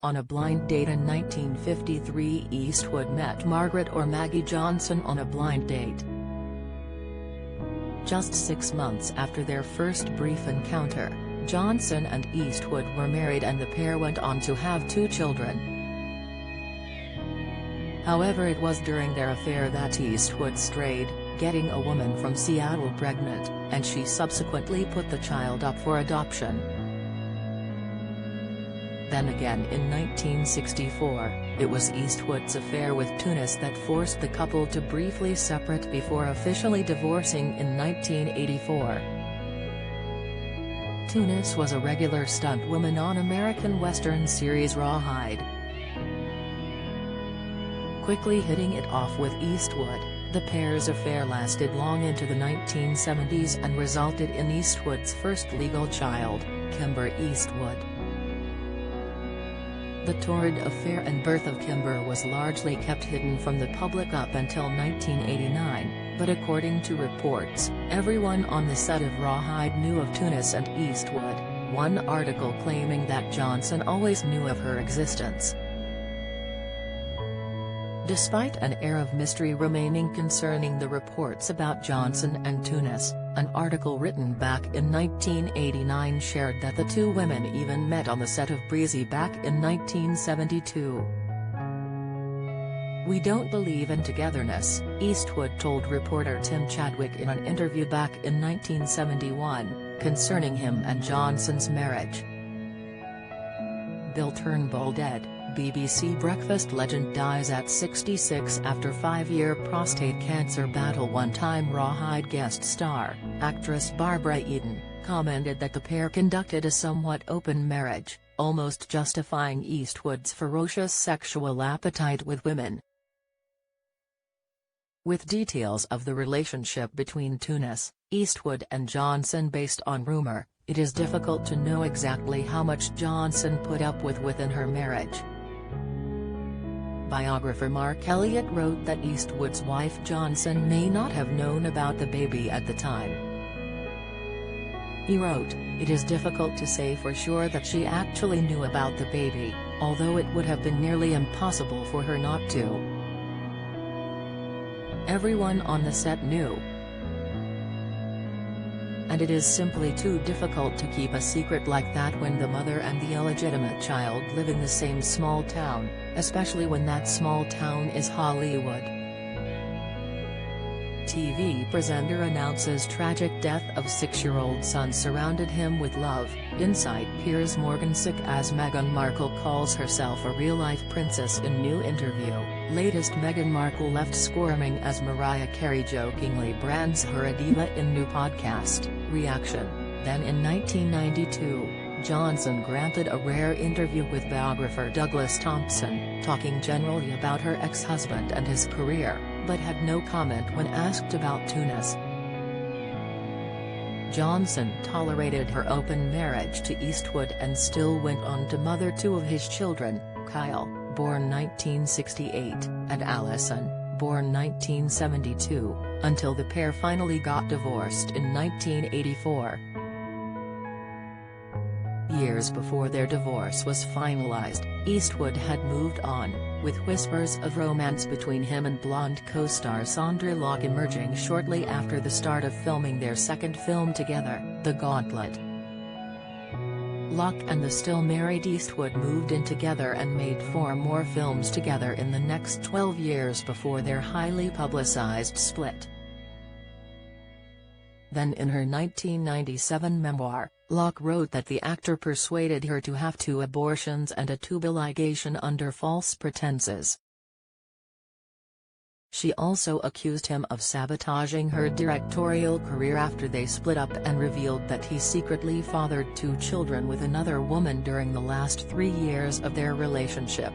On a blind date in 1953, Eastwood met Margaret or Maggie Johnson on a blind date. Just 6 months after their first brief encounter, Johnson and Eastwood were married and the pair went on to have 2 children. However, it was during their affair that Eastwood strayed, getting a woman from Seattle pregnant, and she subsequently put the child up for adoption. Then again in 1964, it was Eastwood's affair with Tunis that forced the couple to briefly separate before officially divorcing in 1984. Tunis was a regular stunt woman on American Western series Rawhide. Quickly hitting it off with Eastwood, the pair's affair lasted long into the 1970s and resulted in Eastwood's first legal child, Kimber Eastwood. The torrid affair and birth of Kimber was largely kept hidden from the public up until 1989, but according to reports, everyone on the set of Rawhide knew of Tunis and Eastwood, one article claiming that Johnson always knew of her existence. Despite an air of mystery remaining concerning the reports about Johnson and Tunis, an article written back in 1989 shared that the 2 women even met on the set of Breezy back in 1972. "We don't believe in togetherness," Eastwood told reporter Tim Chadwick in an interview back in 1971, concerning him and Johnson's marriage. Bill Turnbull dead. BBC Breakfast legend dies at 66 after 5-year prostate cancer battle. One-time Rawhide guest star, actress Barbara Eden, commented that the pair conducted a somewhat open marriage, almost justifying Eastwood's ferocious sexual appetite with women. With details of the relationship between Tunis, Eastwood and Johnson based on rumor, it is difficult to know exactly how much Johnson put up with within her marriage. Biographer Mark Elliott wrote that Eastwood's wife Johnson may not have known about the baby at the time. He wrote, "It is difficult to say for sure that she actually knew about the baby, although it would have been nearly impossible for her not to. Everyone on the set knew. And it is simply too difficult to keep a secret like that when the mother and the illegitimate child live in the same small town, especially when that small town is Hollywood." TV presenter announces tragic death of 6-year-old son surrounded him with love. Inside Piers Morgan sick as Meghan Markle calls herself a real-life princess in new interview. Latest Meghan Markle left squirming as Mariah Carey jokingly brands her a diva in new podcast, Reaction. Then in 1992, Johnson granted a rare interview with biographer Douglas Thompson, talking generally about her ex-husband and his career, but had no comment when asked about Tunis. Johnson tolerated her open marriage to Eastwood and still went on to mother 2 of his children, Kyle, born 1968, and Allison, born 1972, until the pair finally got divorced in 1984. Years before their divorce was finalized, Eastwood had moved on, with whispers of romance between him and blonde co-star Sondra Locke emerging shortly after the start of filming their second film together, The Gauntlet. Locke and the still-married Eastwood moved in together and made 4 more films together in the next 12 years before their highly publicized split. Then in her 1997 memoir, Locke wrote that the actor persuaded her to have 2 abortions and a tubal ligation under false pretenses. She also accused him of sabotaging her directorial career after they split up and revealed that he secretly fathered 2 children with another woman during the last 3 years of their relationship.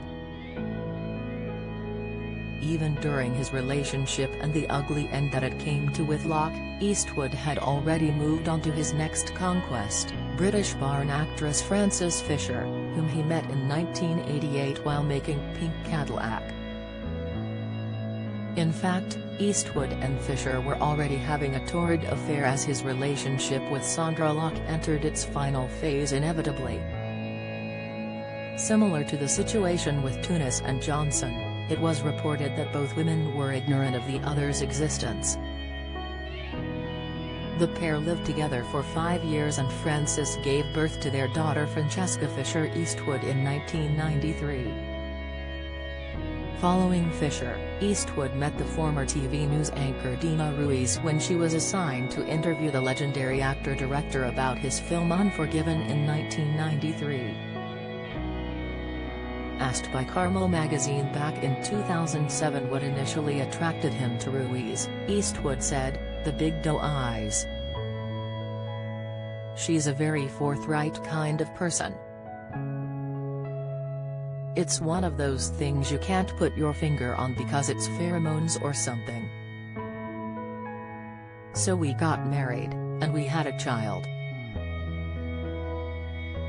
Even during his relationship and the ugly end that it came to with Locke, Eastwood had already moved on to his next conquest, British-born actress Frances Fisher, whom he met in 1988 while making Pink Cadillac. In fact, Eastwood and Fisher were already having a torrid affair as his relationship with Sondra Locke entered its final phase inevitably. Similar to the situation with Tunis and Johnson, it was reported that both women were ignorant of the other's existence. The pair lived together for 5 years and Francis gave birth to their daughter Francesca Fisher Eastwood in 1993. Following Fisher, Eastwood met the former TV news anchor Dina Ruiz when she was assigned to interview the legendary actor-director about his film Unforgiven in 1993. Asked by Carmel magazine back in 2007 what initially attracted him to Ruiz, Eastwood said, "The big doe eyes. She's a very forthright kind of person. It's one of those things you can't put your finger on because it's pheromones or something. So we got married, and we had a child."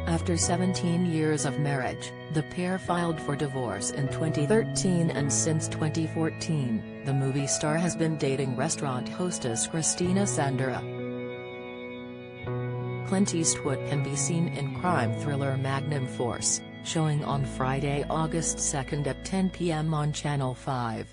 After 17 years of marriage, the pair filed for divorce in 2013 and since 2014, the movie star has been dating restaurant hostess Christina Sandura. Clint Eastwood can be seen in crime thriller Magnum Force, showing on Friday, August 2 at 10 p.m. on Channel 5.